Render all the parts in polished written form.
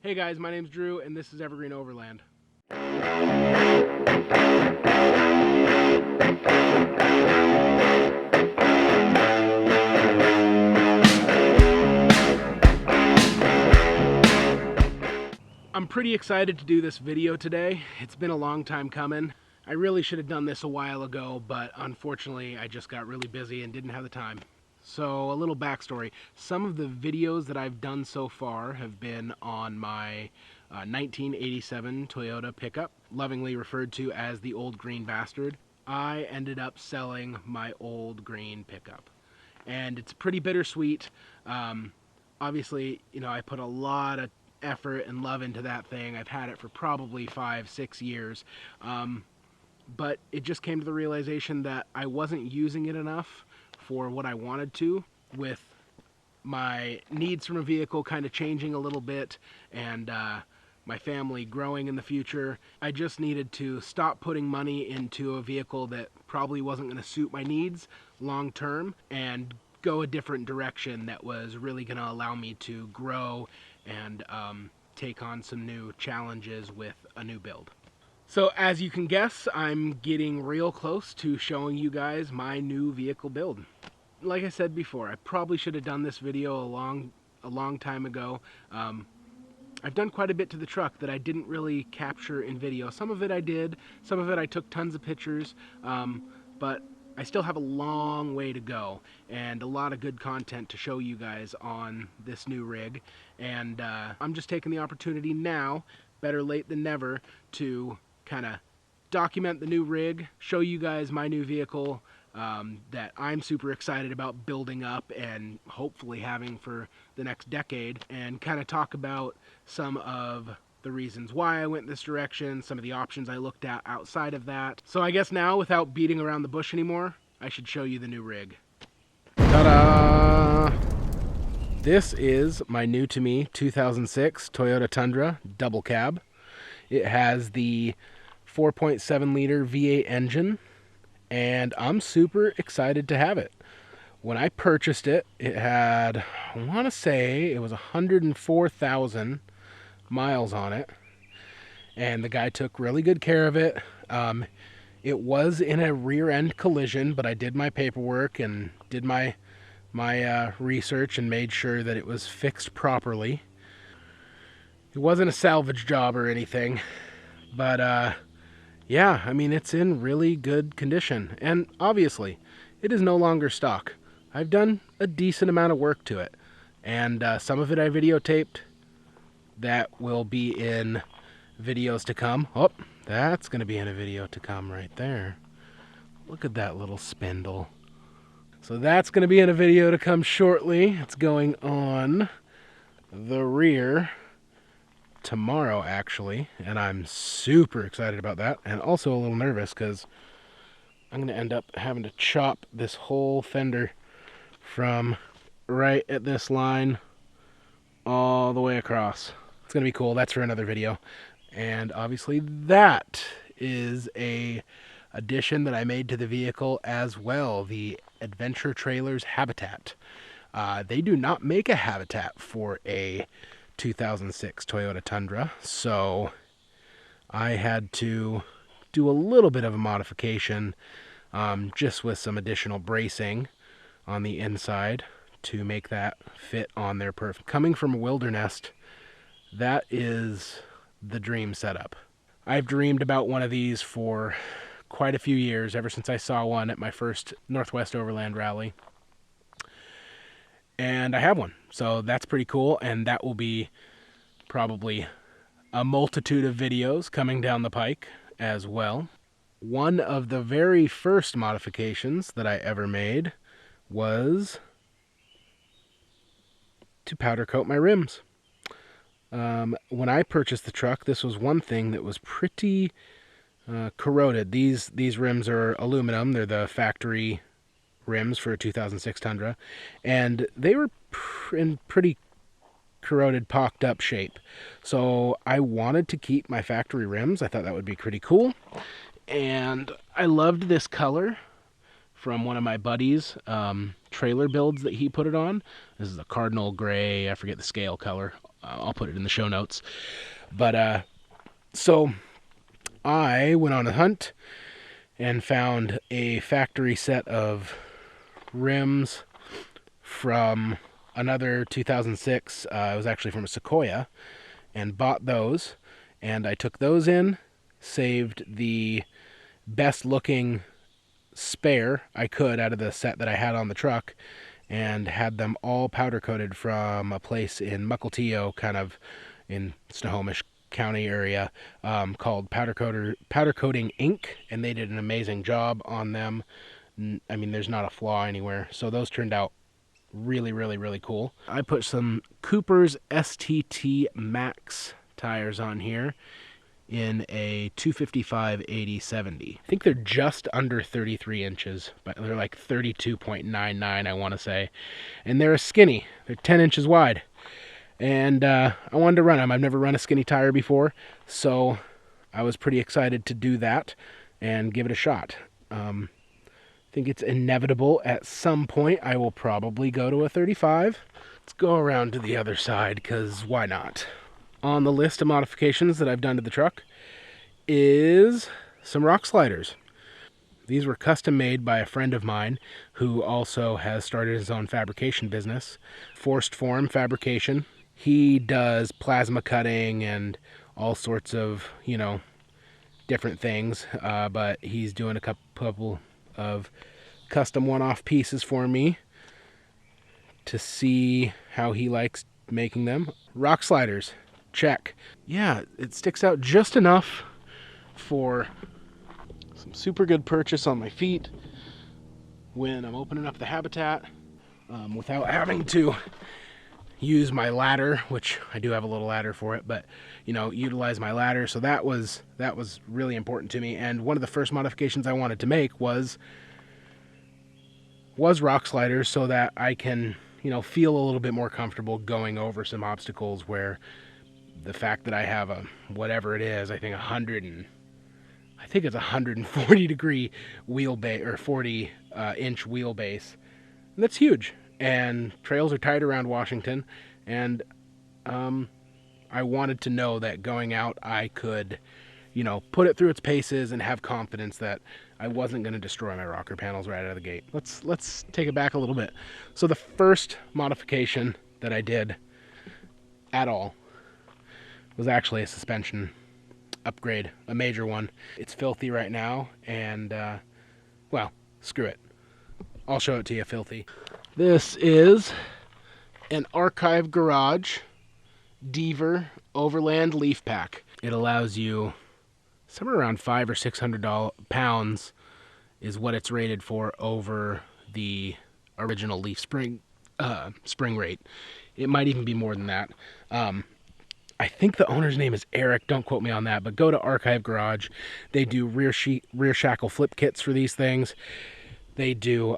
Hey guys, my name's Drew and this is Evergreen Overland. I'm pretty excited to do this video today. It's been a long time coming. I really should have done this a while ago, but unfortunately I just got really busy and didn't have the time. So a little backstory. Some of the videos that I've done so far have been on my 1987 Toyota pickup, lovingly referred to as the old green bastard. I ended up selling my old green pickup, and it's pretty bittersweet. Obviously, you know, I put a lot of effort and love into that thing. I've had it for probably 5-6 years, but it just came to the realization that I wasn't using it enough for what I wanted to, with my needs from a vehicle kind of changing a little bit and my family growing in the future. I just needed to stop putting money into a vehicle that probably wasn't going to suit my needs long term and go a different direction that was really going to allow me to grow and take on some new challenges with a new build. So as you can guess, I'm getting real close to showing you guys my new vehicle build. Like I said before, I probably should have done this video a long time ago. I've done quite a bit to the truck that I didn't really capture in video. Some of it I did, some of it I took tons of pictures, but I still have a long way to go and a lot of good content to show you guys on this new rig. And I'm just taking the opportunity now, better late than never, to kind of document the new rig, show you guys my new vehicle that I'm super excited about building up and hopefully having for the next decade, and kind of talk about some of the reasons why I went this direction, some of the options I looked at outside of that. So I guess now, without beating around the bush anymore, I should show you the new rig. Ta-da! This is my new to me 2006 Toyota Tundra double cab. It has the 4.7 liter V8 engine, and I'm super excited to have it. When I purchased it, it had, I want to say it was 104,000 miles on it, and the guy took really good care of it. It was in a rear end collision, but I did my paperwork and did my research and made sure that it was fixed properly. It wasn't a salvage job or anything, but yeah, I mean, it's in really good condition, and obviously it is no longer stock. I've done a decent amount of work to it, and some of it I videotaped. That will be in videos to come. Oh, that's going to be in a video to come right there. Look at that little spindle. So that's going to be in a video to come shortly. It's going on the rear tomorrow, actually, and I'm super excited about that, and also a little nervous because I'm going to end up having to chop this whole fender from right at this line all the way across. It's going to be cool. That's for another video. And obviously that is a addition that I made to the vehicle as well, the Adventure Trailers Habitat. They do not make a Habitat for a 2006 Toyota Tundra, so I had to do a little bit of a modification, just with some additional bracing on the inside to make that fit on there perfect. Coming from a Wilderness, that is the dream setup. I've dreamed about one of these for quite a few years, ever since I saw one at my first Northwest Overland rally. And I have one, so that's pretty cool, and that will be probably a multitude of videos coming down the pike as well. One of the very first modifications that I ever made was to powder coat my rims. When I purchased the truck, this was one thing that was pretty corroded. These rims are aluminum. They're the factory rims for a 2006 Tundra, and they were in pretty corroded, pocked up shape. So I wanted to keep my factory rims. I thought that would be pretty cool, and I loved this color from one of my buddies' trailer builds that he put it on. This is a cardinal gray, I forget the scale color. I'll put it in the show notes. But so I went on a hunt and found a factory set of rims from another 2006. It was actually from a Sequoia, and bought those. And I took those in, saved the best looking spare I could out of the set that I had on the truck, and had them all powder coated from a place in Mukilteo, kind of in Snohomish County area, called Powder Coating Inc. And they did an amazing job on them. I mean, there's not a flaw anywhere. So those turned out really, really, really cool. I put some Cooper's STT Max tires on here in a 255/80/70. I think they're just under 33 inches, but they're like 32.99, I want to say. And they're a skinny. They're 10 inches wide. And I wanted to run them. I've never run a skinny tire before, so I was pretty excited to do that and give it a shot. I think it's inevitable at some point I will probably go to a 35. Let's go around to the other side, because why not? On the list of modifications that I've done to the truck is some rock sliders. These were custom made by a friend of mine who also has started his own fabrication business, Forced Form Fabrication. He does plasma cutting and all sorts of, different things, but he's doing a couple of custom one-off pieces for me to see how he likes making them. Rock sliders. Check. Yeah, it sticks out just enough for some super good purchase on my feet when I'm opening up the habitat, without having to use my ladder, which I do have a little ladder for it, but utilize my ladder. So that was really important to me. And one of the first modifications I wanted to make was rock sliders, so that I can feel a little bit more comfortable going over some obstacles where the fact that I have a, whatever it is, I think it's 140 degree wheelbase, or 40 inch wheelbase. And that's huge. And trails are tight around Washington. And I wanted to know that going out, I could, put it through its paces and have confidence that I wasn't going to destroy my rocker panels right out of the gate. Let's take it back a little bit. So the first modification that I did at all was actually a suspension upgrade, a major one. It's filthy right now, and well, screw it. I'll show it to you filthy. This is an Archive Garage Deaver Overland leaf pack. It allows you somewhere around 500 or 600 pounds is what it's rated for over the original leaf spring rate. It might even be more than that. I think the owner's name is Eric. Don't quote me on that, but go to Archive Garage. They do rear shackle flip kits for these things. They do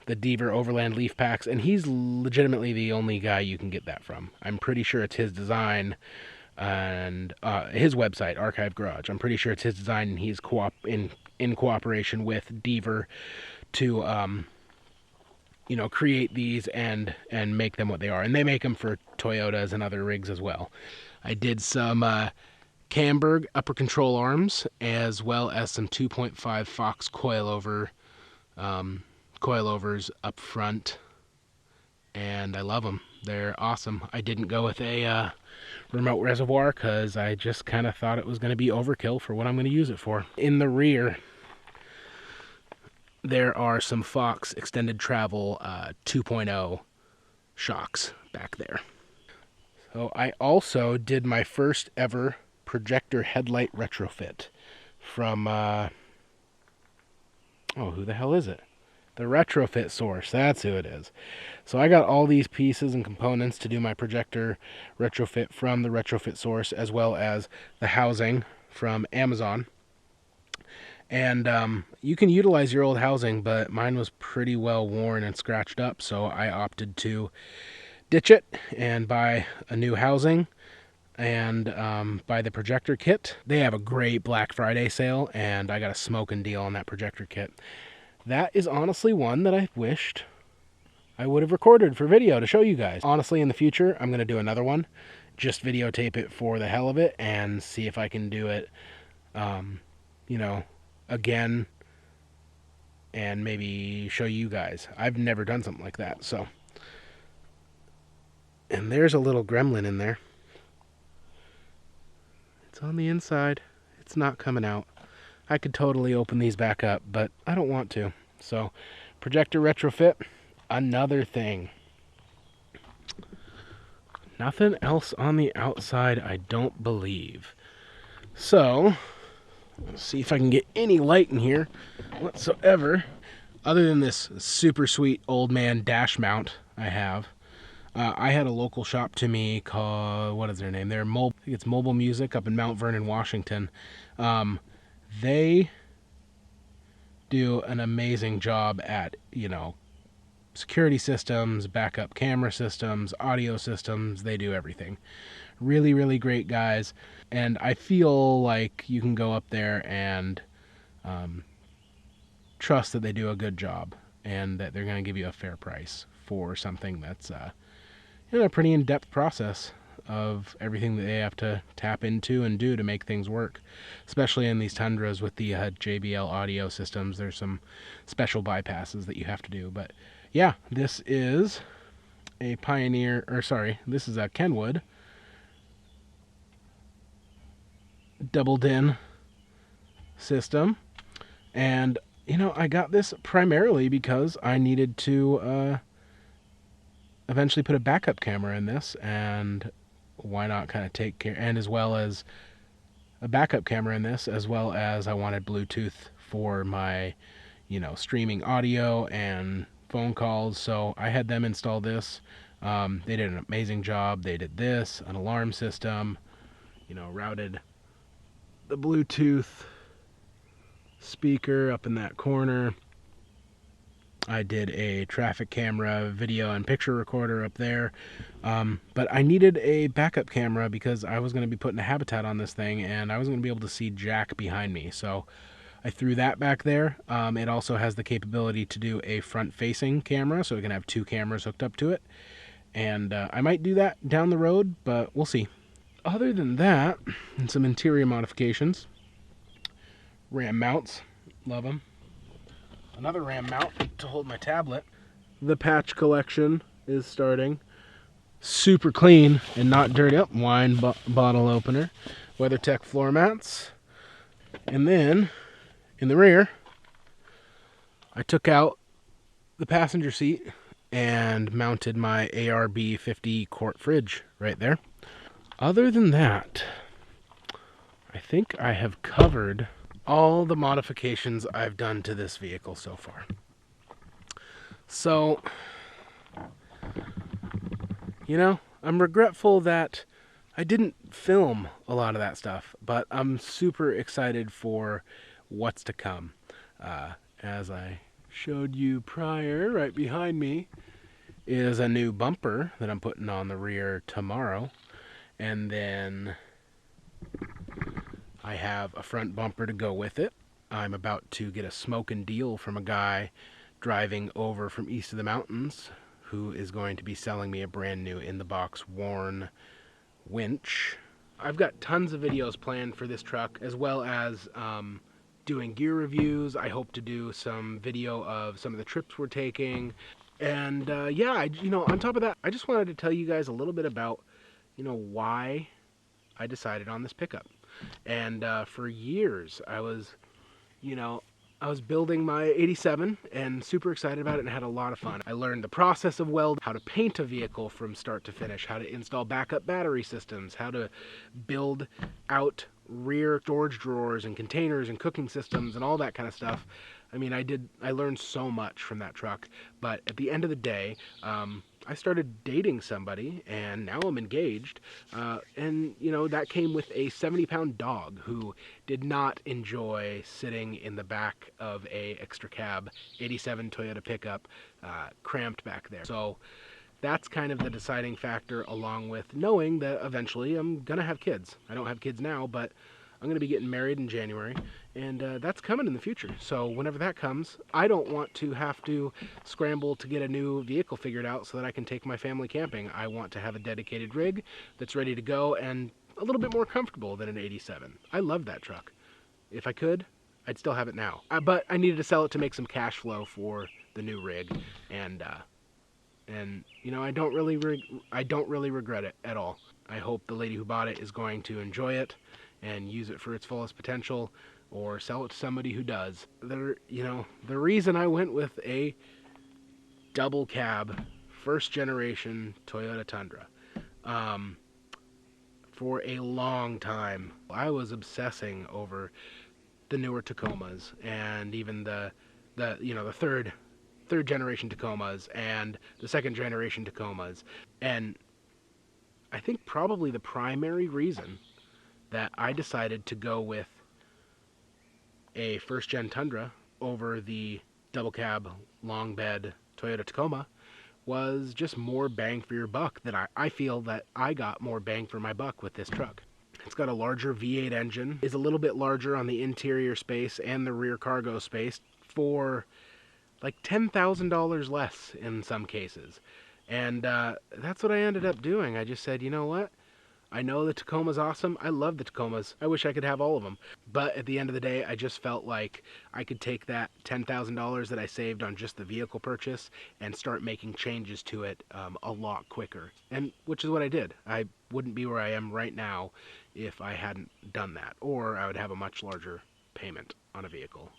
the Deaver Overland leaf packs, and he's legitimately the only guy you can get that from. I'm pretty sure it's his design, and his website, Archive Garage. I'm pretty sure it's his design, and he's in cooperation with Deaver to create these and make them what they are. And they make them for Toyotas and other rigs as well. I did some Camberg upper control arms, as well as some 2.5 Fox coilovers up front, and I love them. They're awesome. I didn't go with a remote reservoir because I just kind of thought it was going to be overkill for what I'm going to use it for. In the rear, there are some Fox extended travel 2.0 shocks back there. So I also did my first ever projector headlight retrofit from who the hell is it? The Retrofit Source. That's who it is. So I got all these pieces and components to do my projector retrofit from the Retrofit Source, as well as the housing from Amazon. And you can utilize your old housing, but mine was pretty well worn and scratched up, so I opted to ditch it and buy a new housing and buy the projector kit. They have a great Black Friday sale, and I got a smoking deal on that projector kit. That is honestly one that I wished I would have recorded for video to show you guys. Honestly, in the future, I'm going to do another one. Just videotape it for the hell of it and see if I can do it, you know, again, and maybe show you guys. I've never done something like that, so. And there's a little gremlin in there. It's on the inside. It's not coming out. I could totally open these back up, but I don't want to. So, projector retrofit, another thing. Nothing else on the outside, I don't believe. So, let's see if I can get any light in here whatsoever, other than this super sweet old man dash mount I have. I had a local shop to me called, what is their name? I think it's Mobile Music up in Mount Vernon, Washington. They do an amazing job at, security systems, backup camera systems, audio systems. They do everything. Really, really great guys. And I feel like you can go up there and trust that they do a good job and that they're going to give you a fair price for something that's a pretty in-depth process of everything that they have to tap into and do to make things work. Especially in these Tundras with the JBL audio systems, there's some special bypasses that you have to do. But yeah, this is a this is a Kenwood double din system. And, I got this primarily because I needed to eventually put a backup camera in this, and why not kind of take care, and as well as a backup camera in this, as well as I wanted Bluetooth for my, streaming audio and phone calls. So I had them install this. They did an amazing job. They did this, an alarm system, routed the Bluetooth speaker up in that corner. I did a traffic camera, video and picture recorder up there. But I needed a backup camera because I was going to be putting a habitat on this thing and I was going to be able to see Jack behind me. So I threw that back there. It also has the capability to do a front-facing camera, so we can have two cameras hooked up to it. And I might do that down the road, but we'll see. Other than that, and some interior modifications. RAM mounts, love them. Another RAM mount to hold my tablet. The patch collection is starting. Super clean and not dirty. Up, wine bottle opener. WeatherTech floor mats. And then, in the rear, I took out the passenger seat and mounted my ARB 50 quart fridge right there. Other than that, I think I have covered all the modifications I've done to this vehicle so far. So, I'm regretful that I didn't film a lot of that stuff, but I'm super excited for what's to come. As I showed you prior, right behind me is a new bumper that I'm putting on the rear tomorrow. And then I have a front bumper to go with it. I'm about to get a smoking deal from a guy driving over from east of the mountains who is going to be selling me a brand new in-the-box worn winch. I've got tons of videos planned for this truck, as well as doing gear reviews. I hope to do some video of some of the trips we're taking. And yeah, on top of that, I just wanted to tell you guys a little bit about, why I decided on this pickup. And for years, I was building my 87 and super excited about it and had a lot of fun. I learned the process of welding, how to paint a vehicle from start to finish, how to install backup battery systems, how to build out rear storage drawers and containers and cooking systems and all that kind of stuff. I mean, I learned so much from that truck, but at the end of the day, I started dating somebody, and now I'm engaged, and, that came with a 70-pound dog who did not enjoy sitting in the back of a extra cab 87 Toyota pickup, cramped back there. So that's kind of the deciding factor, along with knowing that eventually I'm going to have kids. I don't have kids now, but I'm going to be getting married in January, and that's coming in the future. So whenever that comes, I don't want to have to scramble to get a new vehicle figured out so that I can take my family camping. I want to have a dedicated rig that's ready to go and a little bit more comfortable than an 87. I love that truck. If I could, I'd still have it now. But I needed to sell it to make some cash flow for the new rig, and you know, I don't really regret it at all. I hope the lady who bought it is going to enjoy it and use it for its fullest potential, or sell it to somebody who does. You know, the reason I went with a double cab first generation Toyota Tundra, for a long time I was obsessing over the newer Tacomas, and even the you know, the third generation Tacomas and the second generation Tacomas. And I think probably the primary reason that I decided to go with a first gen Tundra over the double cab long bed Toyota Tacoma was just more bang for your buck. That I feel that I got more bang for my buck with this truck. It's got a larger V8 engine, is a little bit larger on the interior space and the rear cargo space for like $10,000 less in some cases. And that's what I ended up doing. I just said, you know what? I know the Tacoma's awesome. I love the Tacomas. I wish I could have all of them. But at the end of the day, I just felt like I could take that $10,000 that I saved on just the vehicle purchase and start making changes to it a lot quicker. And which is what I did. I wouldn't be where I am right now if I hadn't done that. Or I would have a much larger payment on a vehicle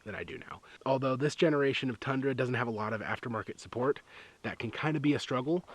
than I do now. Although this generation of Tundra doesn't have a lot of aftermarket support, that can kind of be a struggle.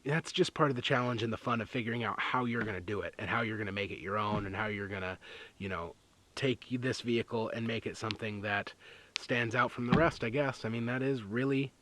That's just part of the challenge and the fun of figuring out how you're going to do it and how you're going to make it your own, and how you're going to, you know, take this vehicle and make it something that stands out from the rest, I guess. I mean, that is really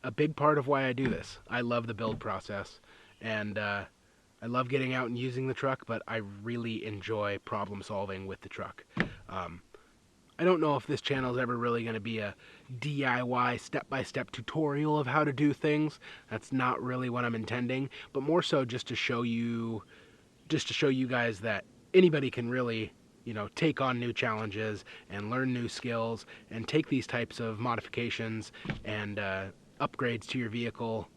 a big part of why I do this. I love the build process, and I love getting out and using the truck, but I really enjoy problem solving with the truck. I don't know if this channel is ever really going to be a DIY step-by-step tutorial of how to do things. That's not really what I'm intending, but more so just to show you guys that anybody can really, you know, take on new challenges and learn new skills and take these types of modifications and upgrades to your vehicle,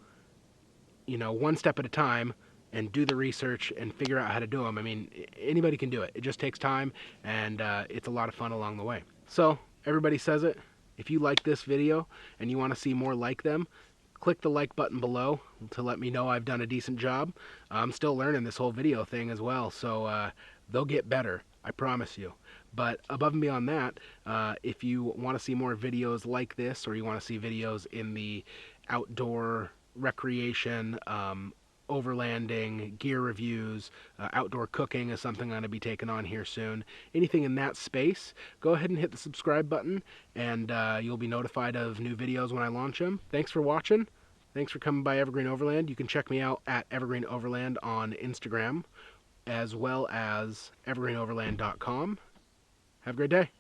you know, one step at a time, and do the research and figure out how to do them. I mean, anybody can do it. It just takes time, and it's a lot of fun along the way. So, everybody says it. If you like this video and you want to see more like them, click the like button below to let me know I've done a decent job. I'm still learning this whole video thing as well, so they'll get better, I promise you. But above and beyond that, if you want to see more videos like this, or you want to see videos in the outdoor recreation, overlanding, gear reviews, outdoor cooking is something I'm going to be taking on here soon. Anything in that space, go ahead and hit the subscribe button, and you'll be notified of new videos when I launch them. Thanks for watching. Thanks for coming by Evergreen Overland. You can check me out at Evergreen Overland on Instagram, as well as evergreenoverland.com. Have a great day.